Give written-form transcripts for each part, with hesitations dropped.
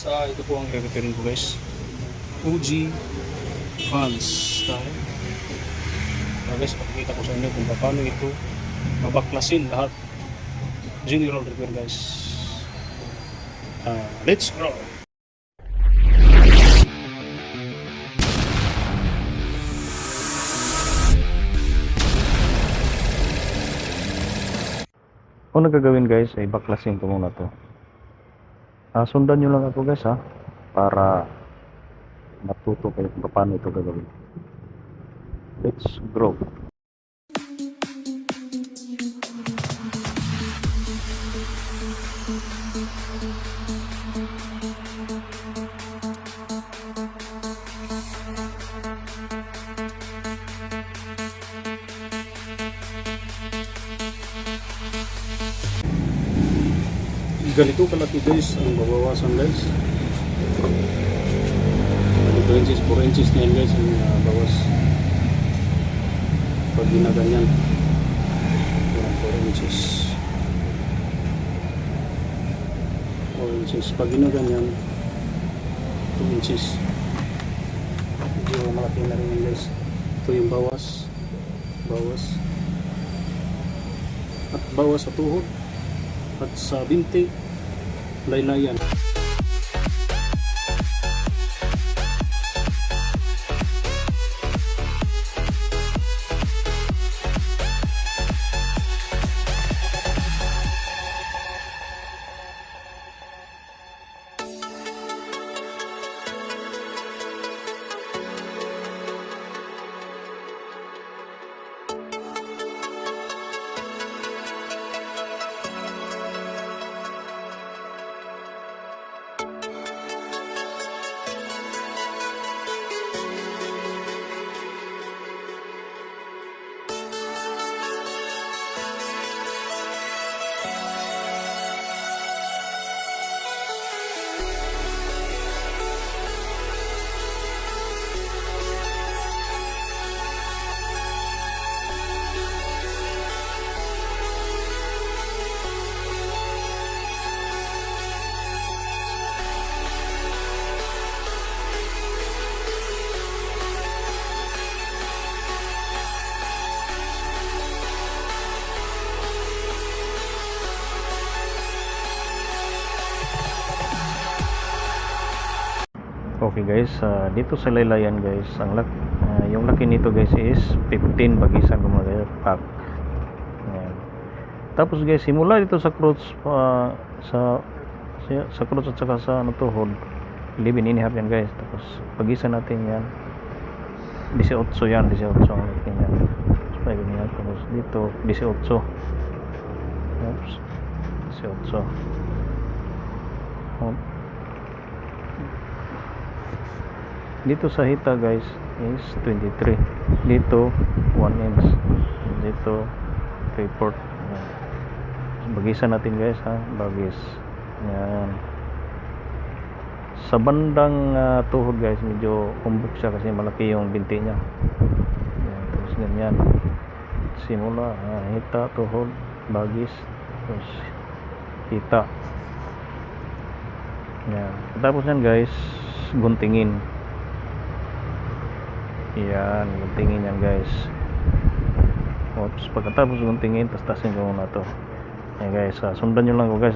ito po ang re-repairin ko guys. Fuji fans tayo. Guys, pakikita ko sa inyo kung paano ito mabaklasin lahat. General repair guys. Let's go! Kung nagagawin guys ay baklasin ko muna to. Sundan nyo lang ako guys para matuto kayo kung paano ito gagawin. Let's go! Ganito kalaki guys ang babawasan guys. 2 inches, 4 inches na yan guys ang bawas pag ginaganyan. 4 inches 4 inches pag ginaganyan, 2 inches. Medyo malaki na rin yan guys. Ito yung bawas at bawas sa tuhod at sa binti, laylayan. Okay guys, dito sa laylayan guys, yung laki nito guys is 15 bagisan ko mga pack. Ayan. Tapos guys, simula dito sa crotch sa crotch at saka sa tuhod, 11.5 yan guys. Tapos pagisan natin yan 18 yan, 18 ang laki yan. Tapos dito 18. Oops, 18. Dito sa hita guys is 23. Dito 1 inch. Dito 3/4. Bagisan natin guys bagis. Yan. Sa bandang tuhod guys, medyo umbok siya kasi malaki yung binti niya. Yan. Tapos ganyan. Simula hita, tuhod, bagis, tapos hita. Yan. Tapos yan guys, guntingin. Yan, guntingin yan guys. Tapos pagkatapos guntingin, tastasin ko muna to. Yan guys, sundan nyo lang ko guys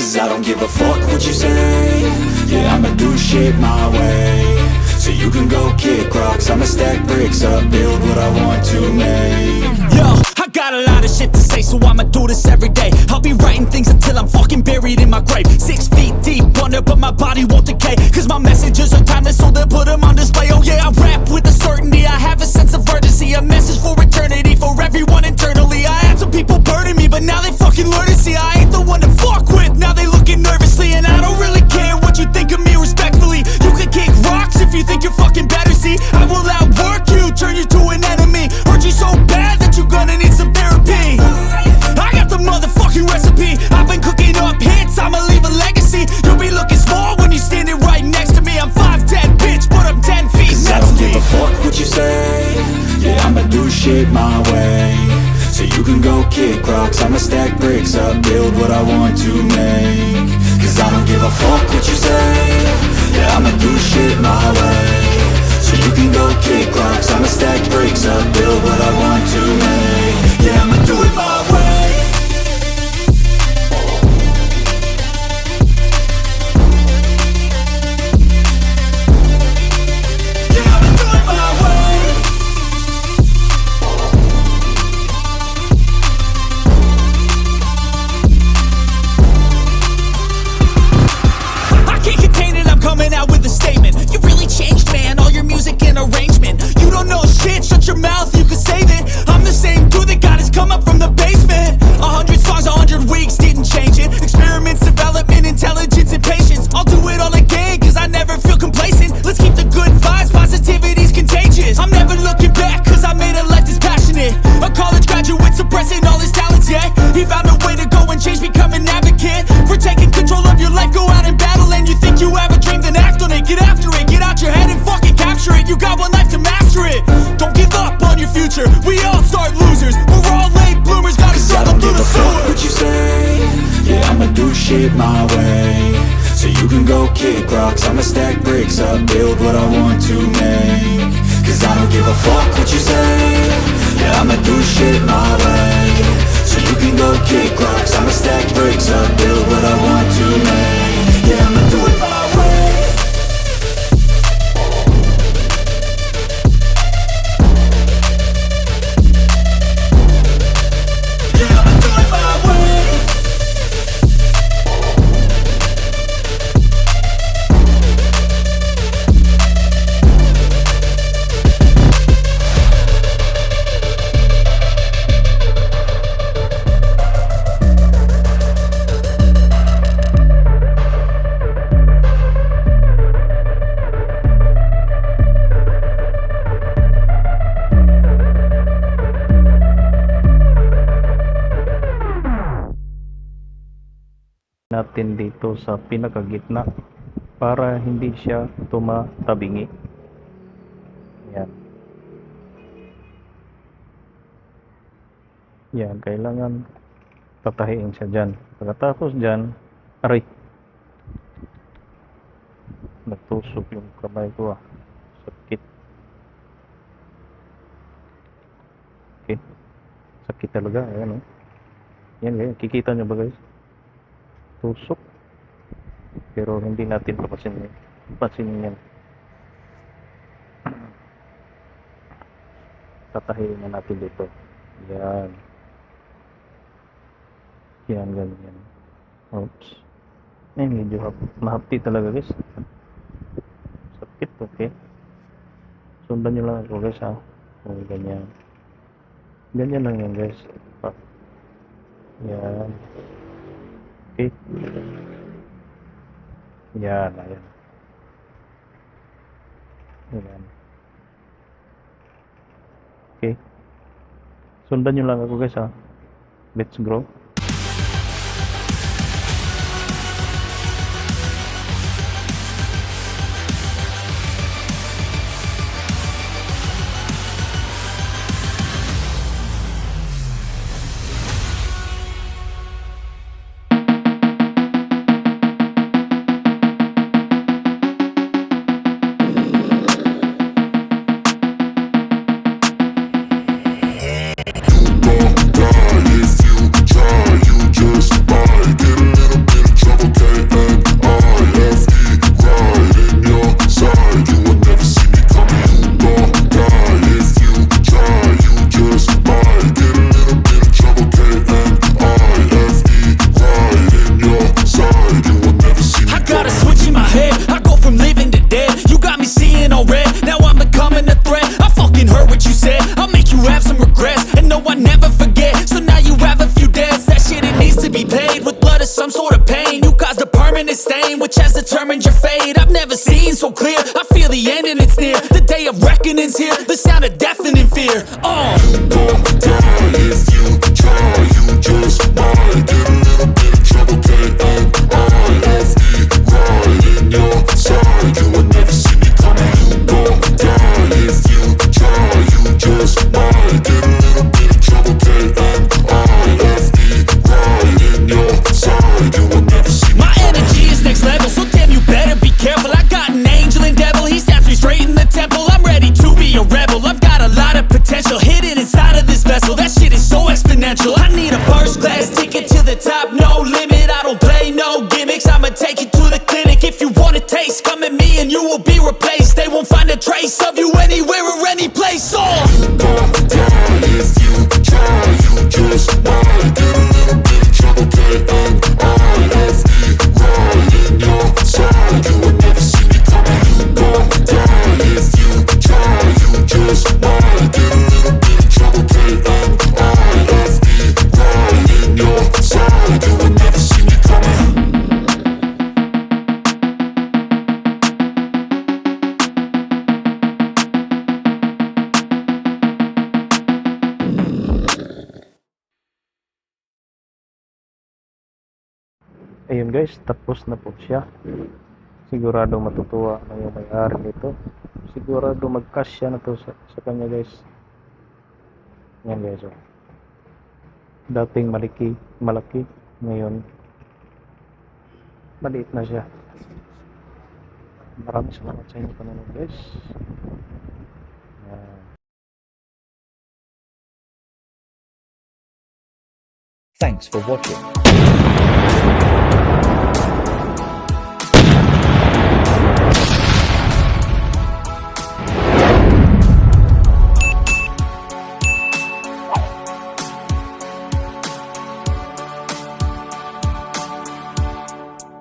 Cause I don't give a fuck what you say. Yeah, I'ma do shit my way. So you can go kick rocks, I'ma stack bricks up, build what I want to make. Yo, I got a lot of shit to say, so I'ma do this every day. I'll be writing things until I'm fucking buried in my grave. 6 feet deep under, but my body won't decay. Cause my messages are timeless, so they'll put them on display. Oh yeah, I rap with a certainty, I have a sense of urgency. A message for eternity, for everyone internally. I had some people burning me, but now they fucking learn to see I ain't the one to fuck with, now they looking nervously. And I don't really care what you think of me, respectfully. You can kick rocks if you think you're fucking better, see. I will outwork you, turn you to an enemy. Hurt you so bad that you're gonna need some therapy. I got the motherfucking recipe, I've been cooking up hits, I'ma leave a legacy. You'll be looking small when you're standing right next to me. I'm 5'10", bitch, but I'm 10 feet. Cause I don't give a fuck what you say. Yeah, I'ma do shit my way. So you can go kick rocks, I'ma stack bricks up, build what I want to make. Cause I don't give a fuck what you say. Yeah, I'ma do shit my way. So you can go kick rocks, I'ma stack bricks up, build what I want to make. Yeah, I'ma do it my way. Coming out with a statement. You really changed, man, all your music and arrangement. You don't know shit, shut your mouth, you can save it. I'm the same dude that got his come up from the basement. 100 songs, 100 weeks, didn't change it. Experiments, development, intelligence, and patience. I'll do it all again, cause I never feel complacent. Let's keep the good vibes, positivity's contagious. I'm never looking back, cause I made a life that's passionate. A college graduate suppressing all his talents, yeah. He found a way to go and change, become an advocate. For taking control of your life, go out and battle. And you think you have a dream, then act on it. Get after it, get out your head and fucking capture it. You got one life to master it. Don't give up on your future, we all start losers. We're all late bloomers, gotta struggle through the sewer. What you say? Yeah, I'ma do shit my way. So you can go kick rocks, I'ma stack bricks up, build what I want to make. Cause I don't give a fuck what you say. Yeah, I'ma do shit my way. So you can go kick rocks, I'ma stack bricks up, build what I want to make. Yeah, I'ma do it my way. Yeah, I'ma do it my way. Natin dito sa pinakagitna para hindi siya tumatabingi. Yan. Yan, kailangan tatahiin siya dyan. Pagkatapos dyan, aray, nagtusok yung kamay ko sakit. Okay, sakit talaga. Ayan yan guys, kikita nyo ba guys? Tusok, pero hindi natin papansinin yan. Tatahiin na natin dito. Yan ganyan. Oops, medyo mahapti talaga guys, sakit. Okay, sundan nyo lang ako guys ha. Ganyan lang yan guys. Yan. Okay. Yan. Okay. Sundan nyo lang ako guys ha. Let's grow. be paid with blood or some sort of pain. You caused a permanent stain which has determined your fate. I've never seen so clear, I feel the end and it's near. The day of reckoning's here, the sound of deafening fear. You won't die if you try, you just might get a little bit of trouble, K-N-I-F-E, right in your side. You will never see me coming. You won't die if you try, you just might get a little bit of trouble, K-N-I-F-E, right in your side. You will never see me coming. My energy is next level, so damn you better be careful. I got an angel and devil, he snaps me straight in the temple. I'm ready to be a rebel, I've got a lot of potential hidden inside of this vessel. That shit is so exponential. I need a first class ticket to the top, no limit. I don't play no gimmicks, I'ma take you to the clinic. If you want a taste, come at me and you will be replaced. They won't find a trace of you anywhere or any place. You won't die if you try, you just might get a little bit of trouble, K-N-I-F-E, right in your side. You will never see me coming. You won't die if you try, you just might get a little bit of trouble, K-N-I-F-E, right in your side. You will never see me coming. Ayun guys, tapos na po siya. Sigurado matutuwa na yung may-ari nito. Sigurado magkasya na to sa kanya guys. Yan guys, oh. Dating malaki, ngayon maliit na siya. Maraming salamat sa inyo panonood guys. Thanks for watching.